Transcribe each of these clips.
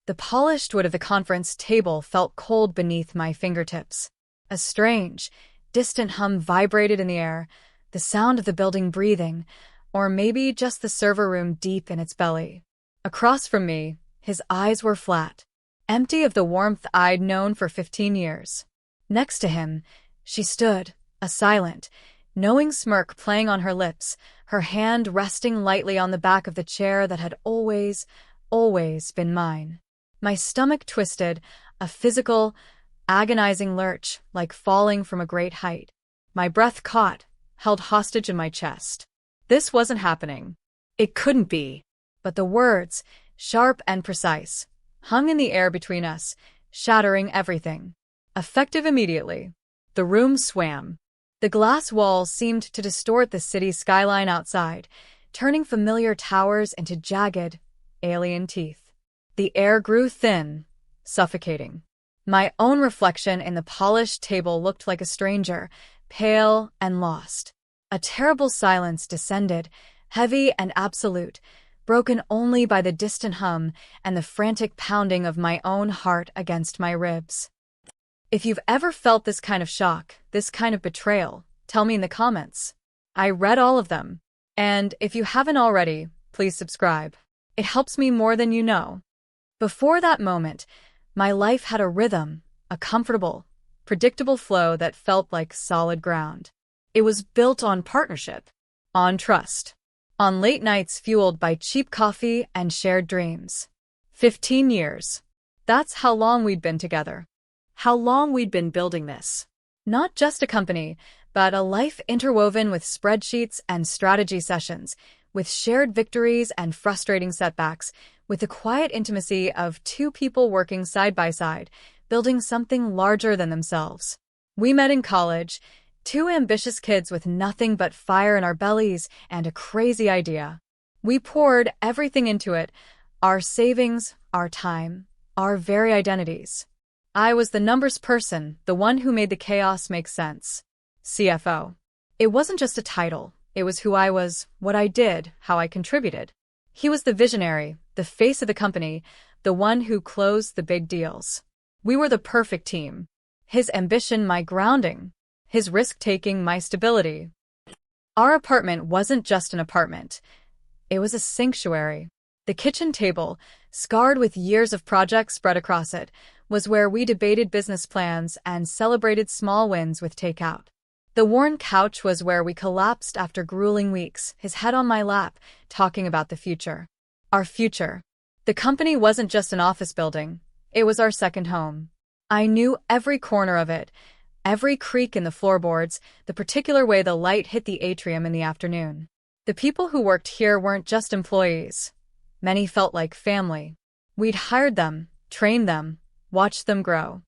The polished wood of the conference table felt cold beneath my fingertips. A strange, distant hum vibrated in the air, the sound of the building breathing, or maybe just the server room deep in its belly. Across from me, his eyes were flat, empty of the warmth I'd known for 15 years. Next to him, she stood, a silent, knowing smirk playing on her lips, her hand resting lightly on the back of the chair that had always been mine. My stomach twisted, a physical, agonizing lurch, like falling from a great height. My breath caught, held hostage in my chest. This wasn't happening. It couldn't be. But the words, sharp and precise, hung in the air between us, shattering everything. Effective immediately. The room swam. The glass walls seemed to distort the city skyline outside, turning familiar towers into jagged, alien teeth. The air grew thin, suffocating. My own reflection in the polished table looked like a stranger, pale and lost. A terrible silence descended, heavy and absolute, broken only by the distant hum and the frantic pounding of my own heart against my ribs. If you've ever felt this kind of shock, this kind of betrayal, tell me in the comments. I read all of them. And if you haven't already, please subscribe. It helps me more than you know. Before that moment, my life had a rhythm, a comfortable, predictable flow that felt like solid ground. It was built on partnership, on trust, on late nights fueled by cheap coffee and shared dreams. 15 years. That's how long we'd been together. How long we'd been building this. Not just a company, but a life interwoven with spreadsheets and strategy sessions, with shared victories and frustrating setbacks, with the quiet intimacy of two people working side by side, building something larger than themselves. We met in college, two ambitious kids with nothing but fire in our bellies and a crazy idea. We poured everything into it, our savings, our time, our very identities. I was the numbers person, the one who made the chaos make sense. CFO. It wasn't just a title, it was who I was, what I did, how I contributed. He was the visionary, the face of the company, the one who closed the big deals. We were the perfect team. His ambition my grounding, his risk-taking my stability. Our apartment wasn't just an apartment. It was a sanctuary. The kitchen table, scarred with years of projects spread across it, was where we debated business plans and celebrated small wins with takeout. The worn couch was where we collapsed after grueling weeks, his head on my lap, talking about the future. Our future. The company wasn't just an office building. It was our second home. I knew every corner of it, every creak in the floorboards, the particular way the light hit the atrium in the afternoon. The people who worked here weren't just employees. Many felt like family. We'd hired them, trained them, watched them grow.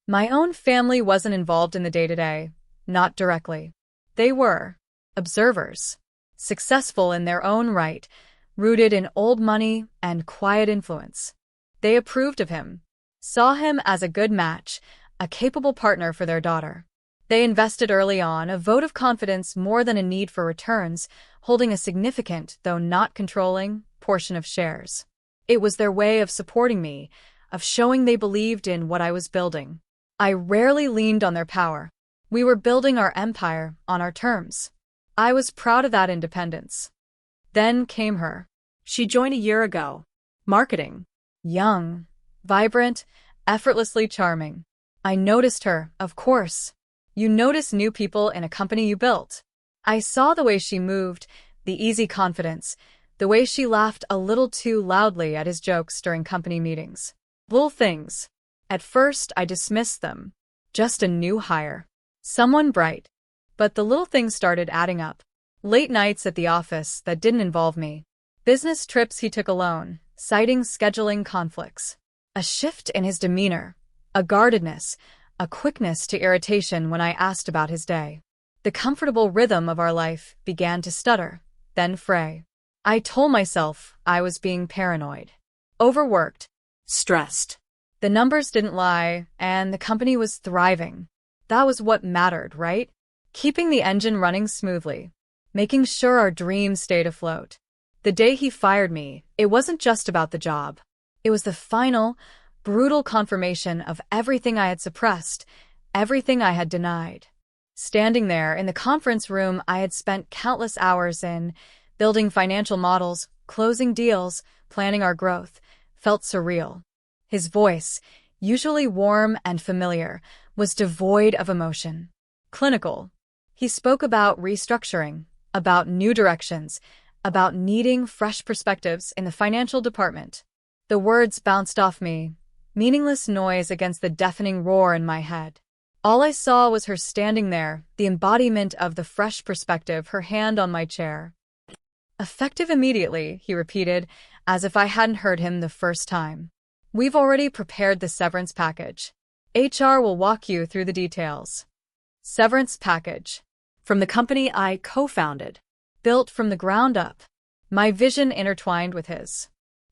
My own family wasn't involved in the day-to-day, not directly. They were observers, successful in their own right, rooted in old money and quiet influence. They approved of him, saw him as a good match, a capable partner for their daughter. They invested early on, a vote of confidence more than a need for returns, holding a significant, though not controlling, portion of shares. It was their way of supporting me, of showing they believed in what I was building. I rarely leaned on their power. We were building our empire on our terms. I was proud of that independence. Then came her. She joined a year ago. Marketing. Young, vibrant, effortlessly charming. I noticed her, of course. You notice new people in a company you built. I saw the way she moved, the easy confidence, the way she laughed a little too loudly at his jokes during company meetings. Little things. At first, I dismissed them. Just a new hire. Someone bright. But the little things started adding up. Late nights at the office that didn't involve me. Business trips he took alone, citing scheduling conflicts. A shift in his demeanor. A guardedness, a quickness to irritation when I asked about his day. The comfortable rhythm of our life began to stutter, then fray. I told myself I was being paranoid. Overworked. Stressed. The numbers didn't lie, and the company was thriving. That was what mattered, right? Keeping the engine running smoothly. Making sure our dreams stayed afloat. The day he fired me, it wasn't just about the job. It was the final, brutal confirmation of everything I had suppressed, everything I had denied. Standing there in the conference room I had spent countless hours in, building financial models, closing deals, planning our growth, felt surreal. His voice, usually warm and familiar, was devoid of emotion. Clinical. He spoke about restructuring, about new directions, about needing fresh perspectives in the financial department. The words bounced off me, meaningless noise against the deafening roar in my head. All I saw was her standing there, the embodiment of the fresh perspective, her hand on my chair. Effective immediately, he repeated, as if I hadn't heard him the first time. We've already prepared the severance package. HR will walk you through the details. Severance package. From the company I co-founded. Built from the ground up. My vision intertwined with his.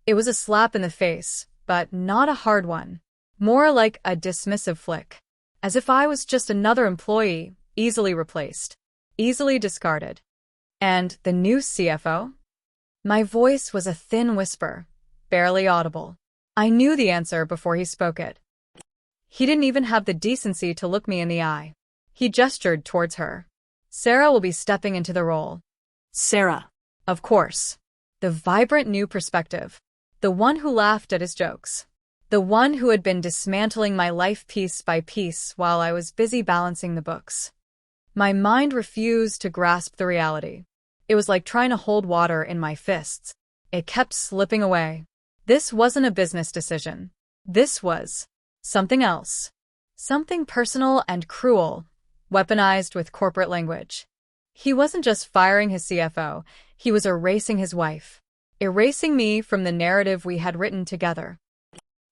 It was a slap in the face, but not a hard one. More like a dismissive flick. As if I was just another employee, easily replaced. Easily discarded. And the new CFO? My voice was a thin whisper, barely audible. I knew the answer before he spoke it. He didn't even have the decency to look me in the eye. He gestured towards her. Sarah will be stepping into the role. Sarah. Of course. The vibrant new perspective. The one who laughed at his jokes. The one who had been dismantling my life piece by piece while I was busy balancing the books. My mind refused to grasp the reality. It was like trying to hold water in my fists. It kept slipping away. This wasn't a business decision. This was something else. Something personal and cruel, weaponized with corporate language. He wasn't just firing his CFO, he was erasing his wife. Erasing me from the narrative we had written together.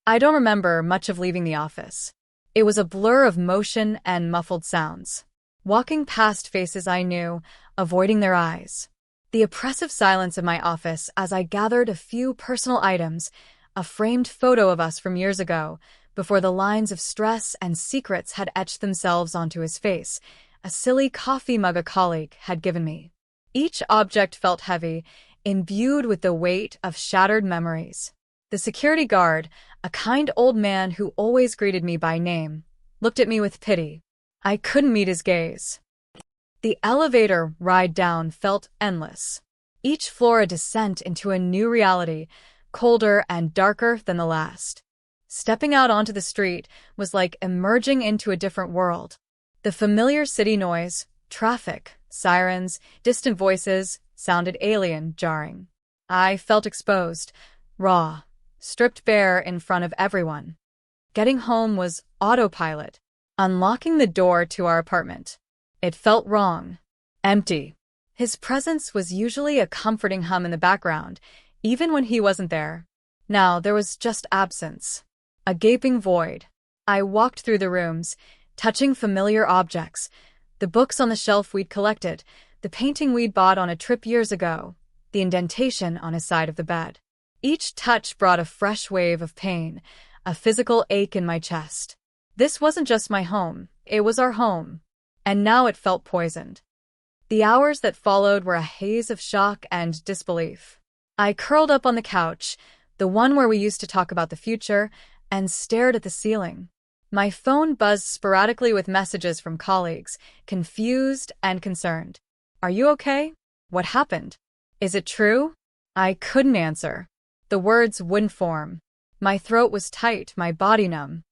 I don't remember much of leaving the office. It was a blur of motion and muffled sounds. Walking past faces I knew, avoiding their eyes. The oppressive silence of my office as I gathered a few personal items, a framed photo of us from years ago, before the lines of stress and secrets had etched themselves onto his face, a silly coffee mug a colleague had given me. Each object felt heavy, imbued with the weight of shattered memories. The security guard, a kind old man who always greeted me by name, looked at me with pity. I couldn't meet his gaze. The elevator ride down felt endless. Each floor a descent into a new reality, colder and darker than the last. Stepping out onto the street was like emerging into a different world. The familiar city noise, traffic, sirens, distant voices, sounded alien, jarring. I felt exposed, raw, stripped bare in front of everyone. Getting home was autopilot, unlocking the door to our apartment. It felt wrong, empty. His presence was usually a comforting hum in the background, even when he wasn't there. Now there was just absence. A gaping void. I walked through the rooms, touching familiar objects. The books on the shelf we'd collected, the painting we'd bought on a trip years ago, the indentation on his side of the bed. Each touch brought a fresh wave of pain, a physical ache in my chest. This wasn't just my home, it was our home. And now it felt poisoned. The hours that followed were a haze of shock and disbelief. I curled up on the couch, the one where we used to talk about the future, and stared at the ceiling. My phone buzzed sporadically with messages from colleagues, confused and concerned. Are you okay? What happened? Is it true? I couldn't answer. The words wouldn't form. My throat was tight, my body numb.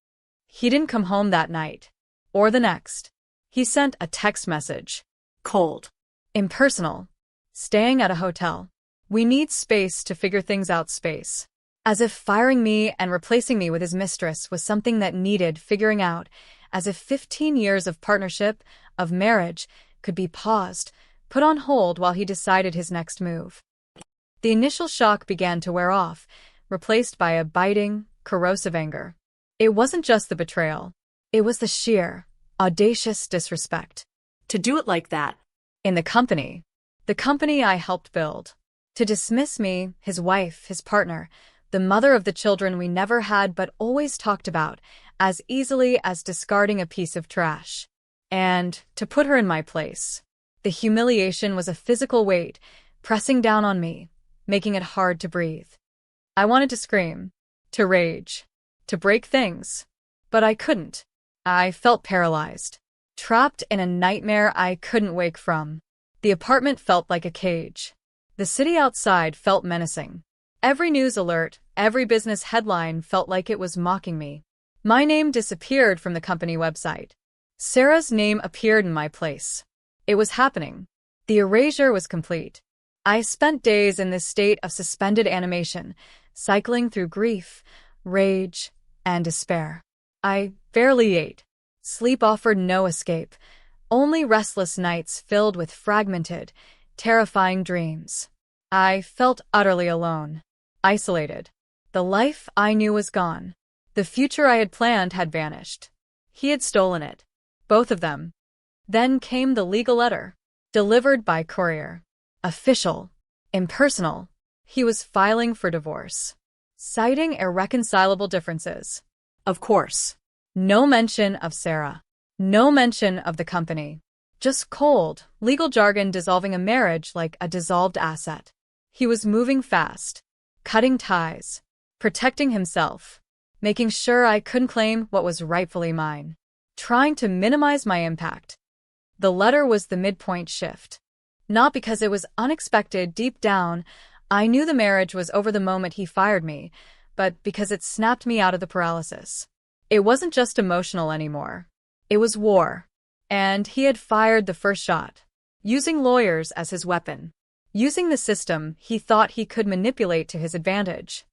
He didn't come home that night. Or the next. He sent a text message. Cold. Impersonal. Staying at a hotel. We need space to figure things out, space. As if firing me and replacing me with his mistress was something that needed figuring out, as if 15 years of partnership, of marriage, could be paused, put on hold while he decided his next move. The initial shock began to wear off, replaced by a biting, corrosive anger. It wasn't just the betrayal. It was the sheer, audacious disrespect. To do it like that. In the company I helped build. To dismiss me, his wife, his partner, the mother of the children we never had but always talked about, as easily as discarding a piece of trash. And to put her in my place. The humiliation was a physical weight, pressing down on me, making it hard to breathe. I wanted to scream. to rage, to break things. But I couldn't. I felt paralyzed, trapped in a nightmare I couldn't wake from. The apartment felt like a cage. The city outside felt menacing. Every news alert, every business headline felt like it was mocking me. My name disappeared from the company website. Sarah's name appeared in my place. It was happening. The erasure was complete. I spent days in this state of suspended animation, cycling through grief, rage, and despair. I barely ate. Sleep offered no escape, only restless nights filled with fragmented, terrifying dreams. I felt utterly alone, isolated. The life I knew was gone. The future I had planned had vanished. He had stolen it. Both of them. Then came the legal letter, delivered by courier. Official, impersonal. He was filing for divorce, citing irreconcilable differences. Of course. No mention of Sarah. No mention of the company. Just cold, legal jargon dissolving a marriage like a dissolved asset. He was moving fast, cutting ties, protecting himself, making sure I couldn't claim what was rightfully mine, trying to minimize my impact. The letter was the midpoint shift. Not because it was unexpected deep down, I knew the marriage was over the moment he fired me, but because it snapped me out of the paralysis. It wasn't just emotional anymore. It was war. And he had fired the first shot, using lawyers as his weapon, using the system he thought he could manipulate to his advantage.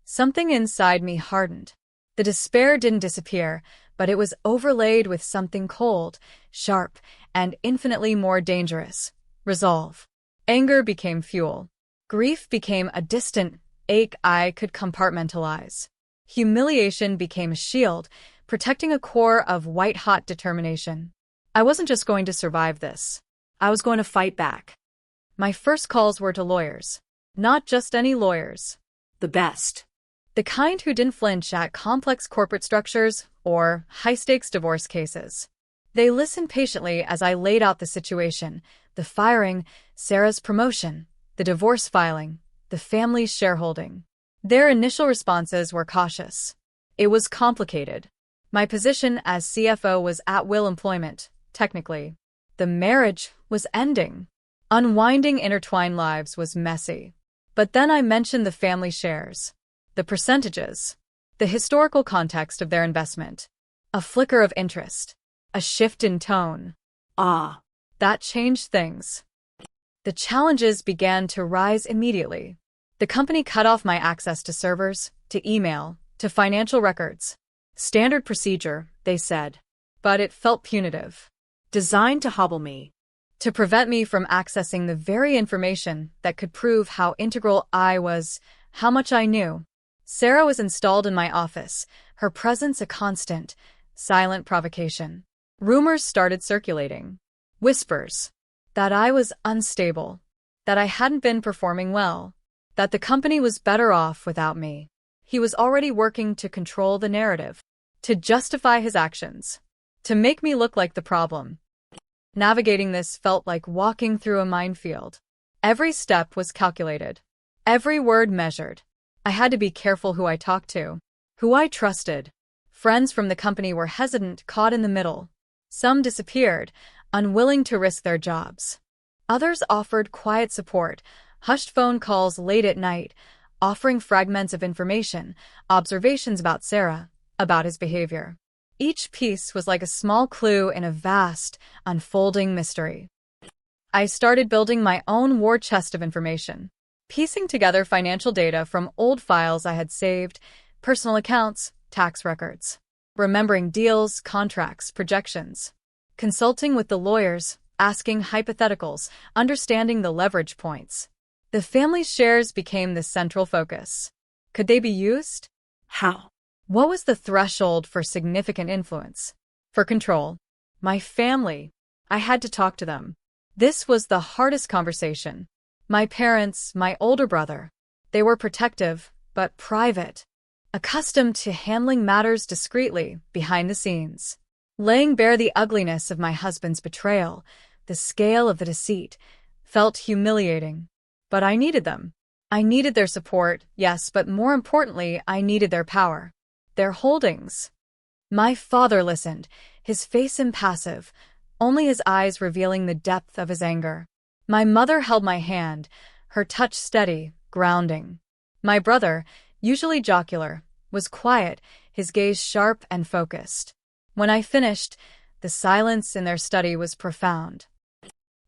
Something inside me hardened. The despair didn't disappear, but it was overlaid with something cold, sharp, and infinitely more dangerous. Resolve. Anger became fuel. Grief became a distant ache I could compartmentalize. Humiliation became a shield, protecting a core of white-hot determination. I wasn't just going to survive this. I was going to fight back. My first calls were to lawyers. Not just any lawyers. The best. The kind who didn't flinch at complex corporate structures or high-stakes divorce cases. They listened patiently as I laid out the situation, the firing, Sarah's promotion, the divorce filing, the family's shareholding. Their initial responses were cautious. It was complicated. My position as CFO was at-will employment, technically. The marriage was ending. Unwinding intertwined lives was messy. But then I mentioned the family shares, the percentages, the historical context of their investment. A flicker of interest, a shift in tone. Ah. That changed things. The challenges began to rise immediately. The company cut off my access to servers, to email, to financial records. Standard procedure, they said. But it felt punitive. Designed to hobble me. To prevent me from accessing the very information that could prove how integral I was, how much I knew. Sarah was installed in my office, her presence a constant, silent provocation. Rumors started circulating. Whispers. That I was unstable. That I hadn't been performing well. That the company was better off without me. He was already working to control the narrative, to justify his actions, to make me look like the problem. Navigating this felt like walking through a minefield. Every step was calculated, every word measured. I had to be careful who I talked to, who I trusted. Friends from the company were hesitant, caught in the middle. Some disappeared, unwilling to risk their jobs. Others offered quiet support, hushed phone calls late at night, offering fragments of information, observations about Sarah, about his behavior. Each piece was like a small clue in a vast, unfolding mystery. I started building my own war chest of information, piecing together financial data from old files I had saved, personal accounts, tax records, remembering deals, contracts, projections, consulting with the lawyers, asking hypotheticals, understanding the leverage points. The family's shares became the central focus. Could they be used? How? What was the threshold for significant influence? For control? My family. I had to talk to them. This was the hardest conversation. My parents, my older brother. They were protective, but private. Accustomed to handling matters discreetly, behind the scenes. Laying bare the ugliness of my husband's betrayal, the scale of the deceit, felt humiliating. But I needed them. I needed their support, yes, but more importantly, I needed their power. Their holdings. My father listened, his face impassive, only his eyes revealing the depth of his anger. My mother held my hand, her touch steady, grounding. My brother, usually jocular, was quiet, his gaze sharp and focused. When I finished, the silence in their study was profound.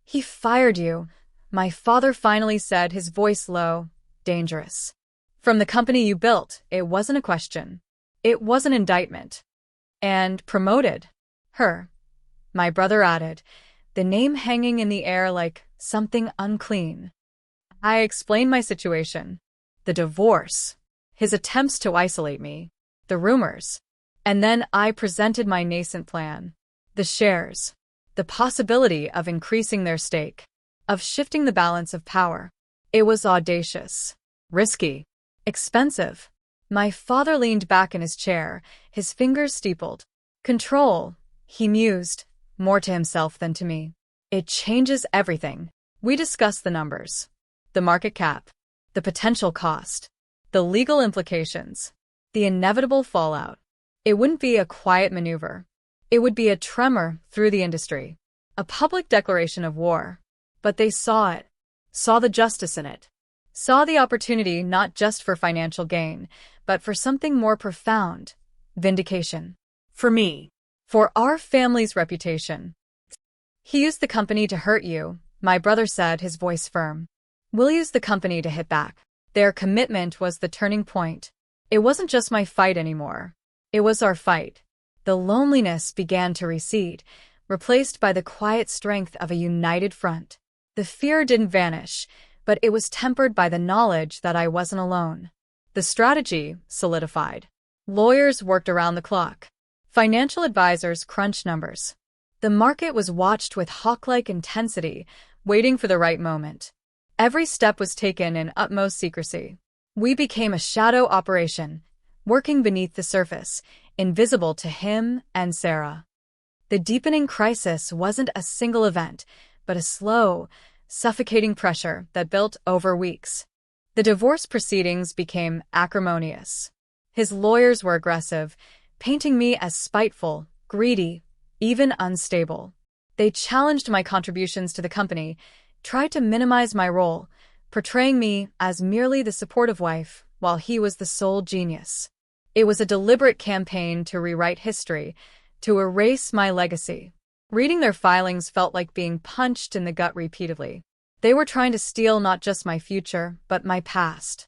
"He fired you," my father finally said, his voice low, dangerous. "From the company you built, it wasn't a question. It was an indictment." "And promoted her," my brother added, the name hanging in the air like something unclean. I explained my situation. The divorce, his attempts to isolate me, the rumors. And then I presented my nascent plan. The shares. The possibility of increasing their stake. Of shifting the balance of power. It was audacious. Risky. Expensive. My father leaned back in his chair, his fingers steepled. "Control," he mused, more to himself than to me. "It changes everything." We discussed the numbers. The market cap. The potential cost. The legal implications. The inevitable fallout. It wouldn't be a quiet maneuver. It would be a tremor through the industry. A public declaration of war. But they saw it. Saw the justice in it. Saw the opportunity not just for financial gain, but for something more profound. Vindication. For me. For our family's reputation. "He used the company to hurt you," my brother said, his voice firm. "We'll use the company to hit back." Their commitment was the turning point. It wasn't just my fight anymore. It was our fight. The loneliness began to recede, replaced by the quiet strength of a united front. The fear didn't vanish, but it was tempered by the knowledge that I wasn't alone. The strategy solidified. Lawyers worked around the clock. Financial advisors crunched numbers. The market was watched with hawk-like intensity, waiting for the right moment. Every step was taken in utmost secrecy. We became a shadow operation, working beneath the surface, invisible to him and Sarah. The deepening crisis wasn't a single event, but a slow, suffocating pressure that built over weeks. The divorce proceedings became acrimonious. His lawyers were aggressive, painting me as spiteful, greedy, even unstable. They challenged my contributions to the company, tried to minimize my role, portraying me as merely the supportive wife, while he was the sole genius. It was a deliberate campaign to rewrite history, to erase my legacy. Reading their filings felt like being punched in the gut repeatedly. They were trying to steal not just my future, but my past.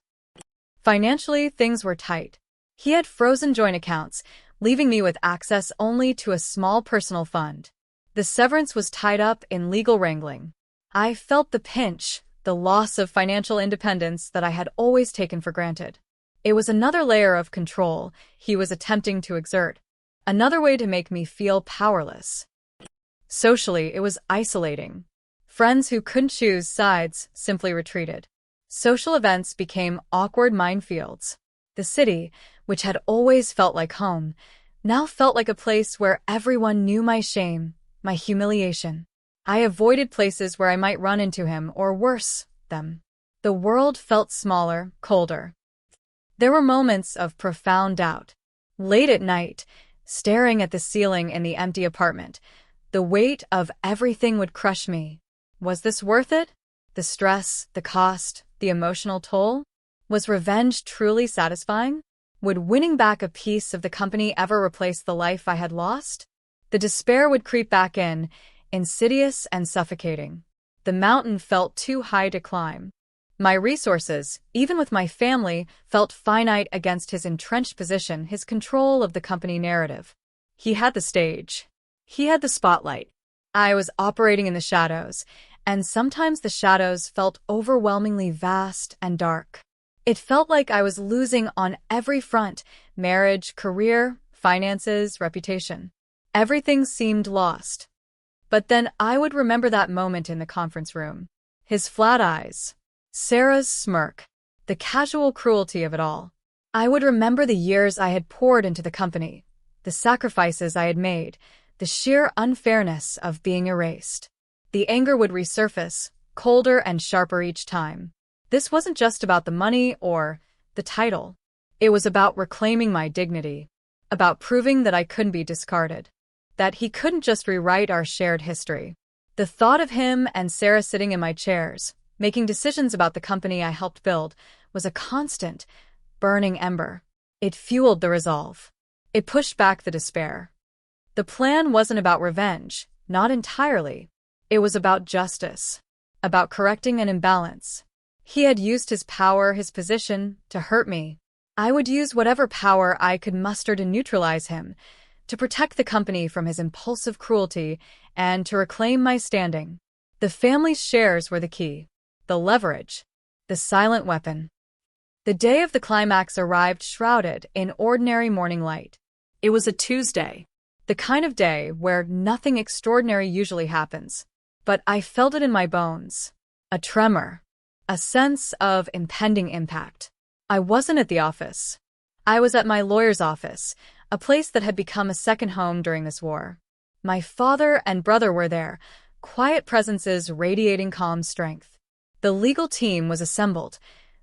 Financially, things were tight. He had frozen joint accounts, leaving me with access only to a small personal fund. The severance was tied up in legal wrangling. I felt the pinch, the loss of financial independence that I had always taken for granted. It was another layer of control he was attempting to exert, another way to make me feel powerless. Socially, it was isolating. Friends who couldn't choose sides simply retreated. Social events became awkward minefields. The city, which had always felt like home, now felt like a place where everyone knew my shame, my humiliation. I avoided places where I might run into him, or worse, them. The world felt smaller, colder. There were moments of profound doubt. Late at night, staring at the ceiling in the empty apartment, the weight of everything would crush me. Was this worth it? The stress, the cost, the emotional toll? Was revenge truly satisfying? Would winning back a piece of the company ever replace the life I had lost? The despair would creep back in, insidious and suffocating. The mountain felt too high to climb. My resources, even with my family, felt finite against his entrenched position, his control of the company narrative. He had the stage. He had the spotlight. I was operating in the shadows, and sometimes the shadows felt overwhelmingly vast and dark. It felt like I was losing on every front: marriage, career, finances, reputation. Everything seemed lost. But then I would remember that moment in the conference room. His flat eyes. Sarah's smirk. The casual cruelty of it all. I would remember the years I had poured into the company, the sacrifices I had made, the sheer unfairness of being erased. The anger would resurface, colder and sharper each time. This wasn't just about the money or the title. It was about reclaiming my dignity, about proving that I couldn't be discarded, that he couldn't just rewrite our shared history. The thought of him and Sarah sitting in my chairs, making decisions about the company I helped build, was a constant, burning ember. It fueled the resolve. It pushed back the despair. The plan wasn't about revenge, not entirely. It was about justice, about correcting an imbalance. He had used his power, his position, to hurt me. I would use whatever power I could muster to neutralize him, to protect the company from his impulsive cruelty, and to reclaim my standing. The family's shares were the key, the leverage, the silent weapon. The day of the climax arrived shrouded in ordinary morning light. It was a Tuesday. The kind of day where nothing extraordinary usually happens. But I felt it in my bones. A tremor. A sense of impending impact. I wasn't at the office. I was at my lawyer's office, a place that had become a second home during this war. My father and brother were there, quiet presences radiating calm strength. The legal team was assembled,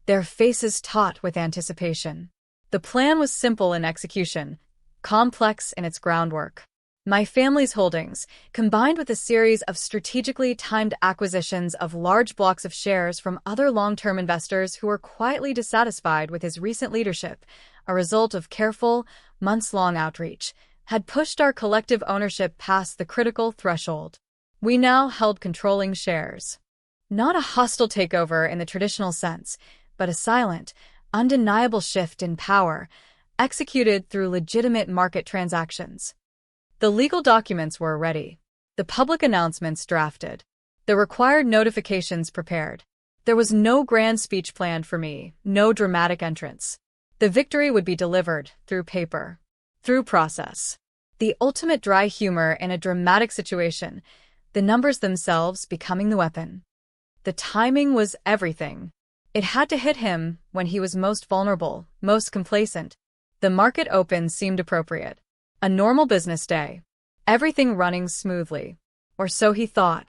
their faces taut with anticipation. The plan was simple in execution, complex in its groundwork. My family's holdings, combined with a series of strategically timed acquisitions of large blocks of shares from other long-term investors who were quietly dissatisfied with his recent leadership, a result of careful, months-long outreach, had pushed our collective ownership past the critical threshold. We now held controlling shares. Not a hostile takeover in the traditional sense, but a silent, undeniable shift in power, executed through legitimate market transactions. The legal documents were ready, the public announcements drafted, the required notifications prepared. There was no grand speech planned for me, no dramatic entrance. The victory would be delivered through paper, through process. The ultimate dry humor in a dramatic situation, the numbers themselves becoming the weapon. The timing was everything. It had to hit him when he was most vulnerable, most complacent. The market open seemed appropriate. A normal business day. Everything running smoothly. Or so he thought.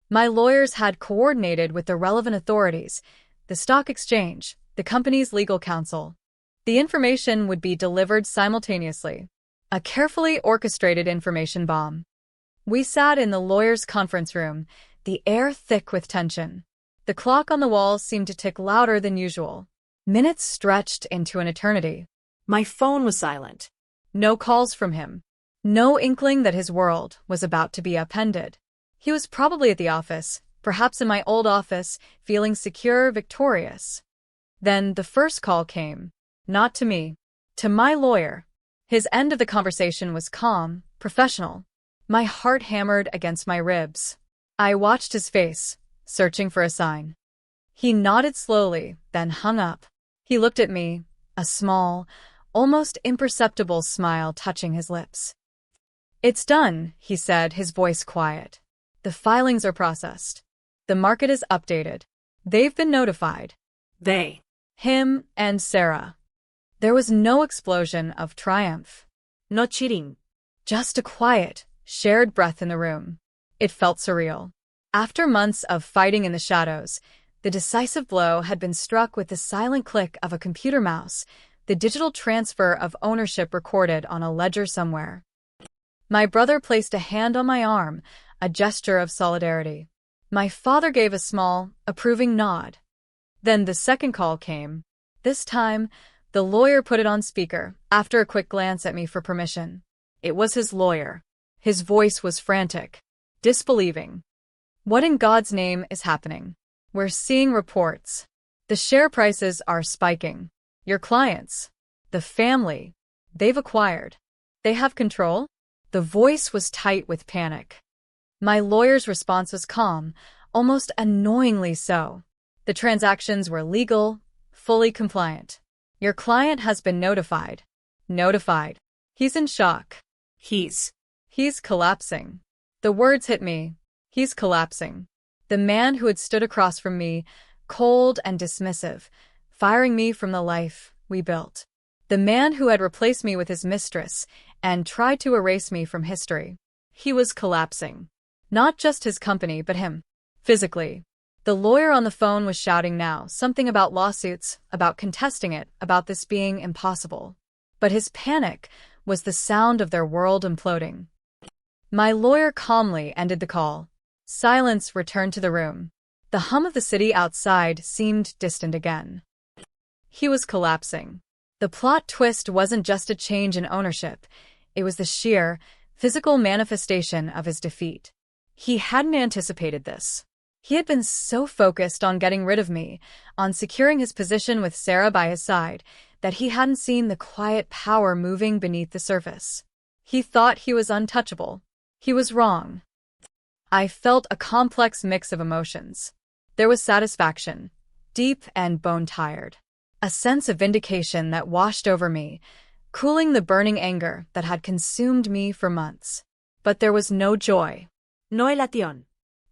My lawyers had coordinated with the relevant authorities, the stock exchange, the company's legal counsel. The information would be delivered simultaneously. A carefully orchestrated information bomb. We sat in the lawyers' conference room, the air thick with tension. The clock on the wall seemed to tick louder than usual. Minutes stretched into an eternity. My phone was silent. No calls from him. No inkling that his world was about to be upended. He was probably at the office, perhaps in my old office, feeling secure, victorious. Then the first call came. Not to me. To my lawyer. His end of the conversation was calm, professional. My heart hammered against my ribs. I watched his face, searching for a sign. He nodded slowly, then hung up. He looked at me, a small, almost imperceptible smile touching his lips. "It's done," he said, his voice quiet. "The filings are processed. The market is updated. They've been notified." They. Him and Sarah. There was no explosion of triumph. No cheating. Just a quiet, shared breath in the room. It felt surreal. After months of fighting in the shadows, the decisive blow had been struck with the silent click of a computer mouse, the digital transfer of ownership recorded on a ledger somewhere. My brother placed a hand on my arm, a gesture of solidarity. My father gave a small, approving nod. Then the second call came. This time, the lawyer put it on speaker, after a quick glance at me for permission. It was his lawyer. His voice was frantic, disbelieving. "What in God's name is happening? We're seeing reports. The share prices are spiking. Your clients, the family, they've acquired. They have control?" The voice was tight with panic. My lawyer's response was calm, almost annoyingly so. The transactions were legal, fully compliant. Your client has been notified. Notified. He's in shock. He's collapsing. The words hit me. He's collapsing. The man who had stood across from me, cold and dismissive, firing me from the life we built. The man who had replaced me with his mistress and tried to erase me from history. He was collapsing. Not just his company, but him. Physically. The lawyer on the phone was shouting now, something about lawsuits, about contesting it, about this being impossible. But his panic was the sound of their world imploding. My lawyer calmly ended the call. Silence returned to the room. The hum of the city outside seemed distant again. He was collapsing. The plot twist wasn't just a change in ownership. It was the sheer, physical manifestation of his defeat. He hadn't anticipated this. He had been so focused on getting rid of me, on securing his position with Sarah by his side, that he hadn't seen the quiet power moving beneath the surface. He thought he was untouchable. He was wrong. I felt a complex mix of emotions. There was satisfaction, deep and bone-tired. A sense of vindication that washed over me, cooling the burning anger that had consumed me for months. But there was no joy. No elation.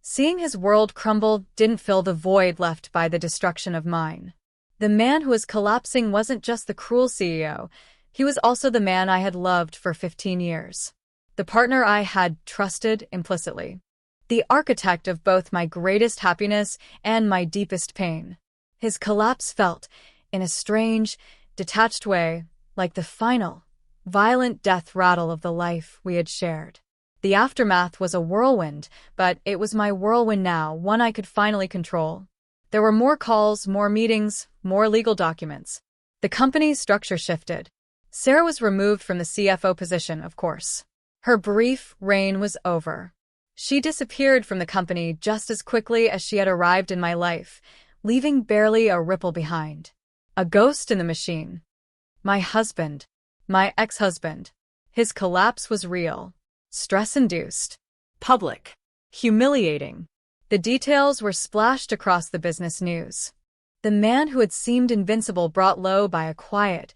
Seeing his world crumble didn't fill the void left by the destruction of mine. The man who was collapsing wasn't just the cruel CEO, he was also the man I had loved for 15 years. The partner I had trusted implicitly. The architect of both my greatest happiness and my deepest pain. His collapse felt, in a strange, detached way, like the final, violent death rattle of the life we had shared. The aftermath was a whirlwind, but it was my whirlwind now, one I could finally control. There were more calls, more meetings, more legal documents. The company's structure shifted. Sarah was removed from the CFO position, of course. Her brief reign was over. She disappeared from the company just as quickly as she had arrived in my life, leaving barely a ripple behind. A ghost in the machine. My husband. My ex-husband. His collapse was real. Stress-induced. Public. Humiliating. The details were splashed across the business news. The man who had seemed invincible brought low by a quiet,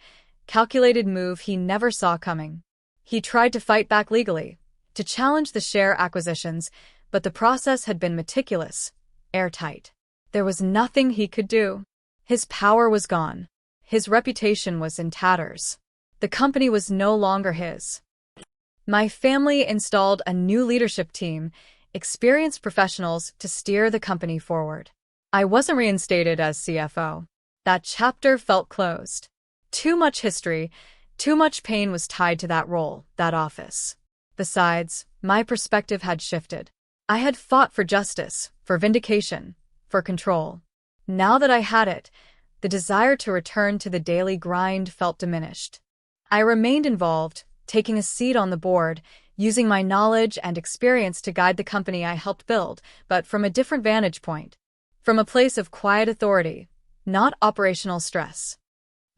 calculated move he never saw coming. He tried to fight back legally, to challenge the share acquisitions, but the process had been meticulous, airtight. There was nothing he could do. His power was gone. His reputation was in tatters. The company was no longer his. My family installed a new leadership team, experienced professionals to steer the company forward. I wasn't reinstated as CFO. That chapter felt closed. Too much history, too much pain was tied to that role, that office. Besides, my perspective had shifted. I had fought for justice, for vindication, for control. Now that I had it, the desire to return to the daily grind felt diminished. I remained involved, taking a seat on the board, using my knowledge and experience to guide the company I helped build, but from a different vantage point. From a place of quiet authority, not operational stress.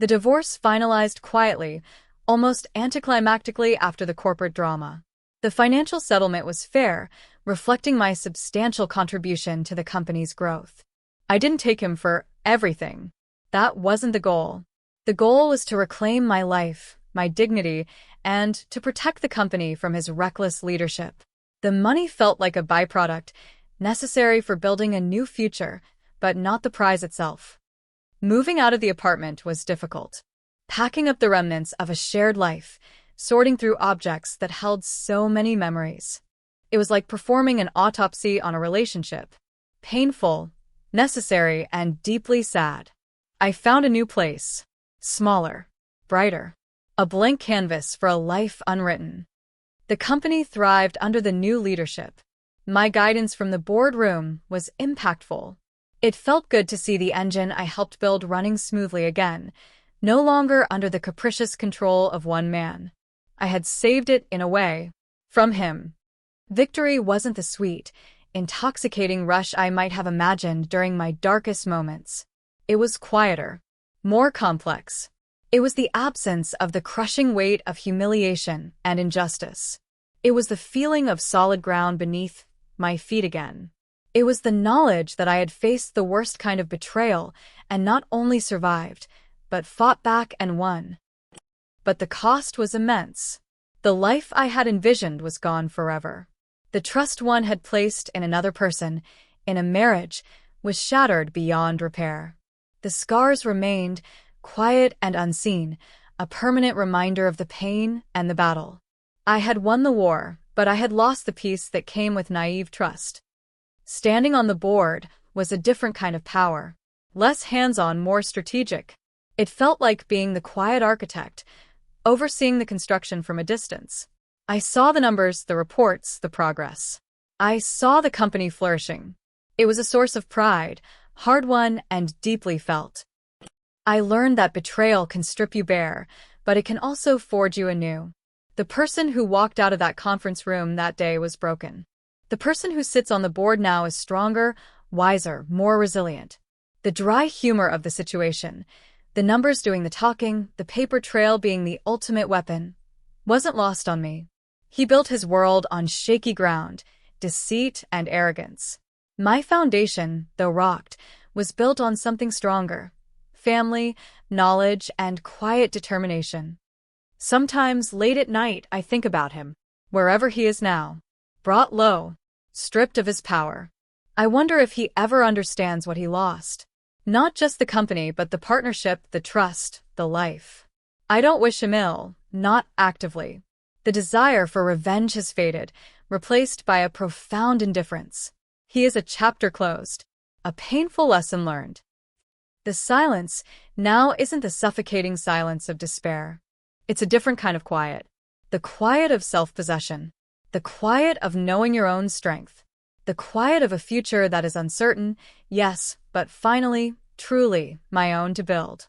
The divorce finalized quietly, almost anticlimactically after the corporate drama. The financial settlement was fair, reflecting my substantial contribution to the company's growth. I didn't take him for everything. That wasn't the goal. The goal was to reclaim my life, my dignity, and to protect the company from his reckless leadership. The money felt like a byproduct, necessary for building a new future, but not the prize itself. Moving out of the apartment was difficult. Packing up the remnants of a shared life, sorting through objects that held so many memories. It was like performing an autopsy on a relationship. Painful, necessary, and deeply sad. I found a new place. Smaller, brighter. A blank canvas for a life unwritten. The company thrived under the new leadership. My guidance from the boardroom was impactful. It felt good to see the engine I helped build running smoothly again, no longer under the capricious control of one man. I had saved it, in a way, from him. Victory wasn't the sweet, intoxicating rush I might have imagined during my darkest moments. It was quieter, more complex. It was the absence of the crushing weight of humiliation and injustice. It was the feeling of solid ground beneath my feet again. It was the knowledge that I had faced the worst kind of betrayal and not only survived, but fought back and won. But the cost was immense. The life I had envisioned was gone forever. The trust one had placed in another person, in a marriage, was shattered beyond repair. The scars remained, quiet and unseen, a permanent reminder of the pain and the battle. I had won the war, but I had lost the peace that came with naive trust. Standing on the board, was a different kind of power. Less hands-on, more strategic. It felt like being the quiet architect, overseeing the construction from a distance. I saw the numbers, the reports, the progress. I saw the company flourishing. It was a source of pride, hard-won and deeply felt. I learned that betrayal can strip you bare, but it can also forge you anew. The person who walked out of that conference room that day was broken. The person who sits on the board now is stronger, wiser, more resilient. The dry humor of the situation, the numbers doing the talking, the paper trail being the ultimate weapon, wasn't lost on me. He built his world on shaky ground, deceit and arrogance. My foundation, though rocked, was built on something stronger: family, knowledge, and quiet determination. Sometimes, late at night, I think about him, wherever he is now, brought low, stripped of his power. I wonder if he ever understands what he lost. Not just the company, but the partnership, the trust, the life. I don't wish him ill, not actively. The desire for revenge has faded, replaced by a profound indifference. He is a chapter closed, a painful lesson learned. The silence now isn't the suffocating silence of despair. It's a different kind of quiet. The quiet of self-possession. The quiet of knowing your own strength. The quiet of a future that is uncertain, yes, but finally, truly, my own to build.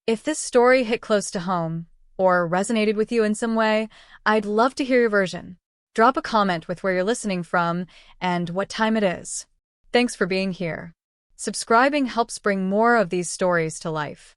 If this story hit close to home, or resonated with you in some way, I'd love to hear your version. Drop a comment with where you're listening from and what time it is. Thanks for being here. Subscribing helps bring more of these stories to life.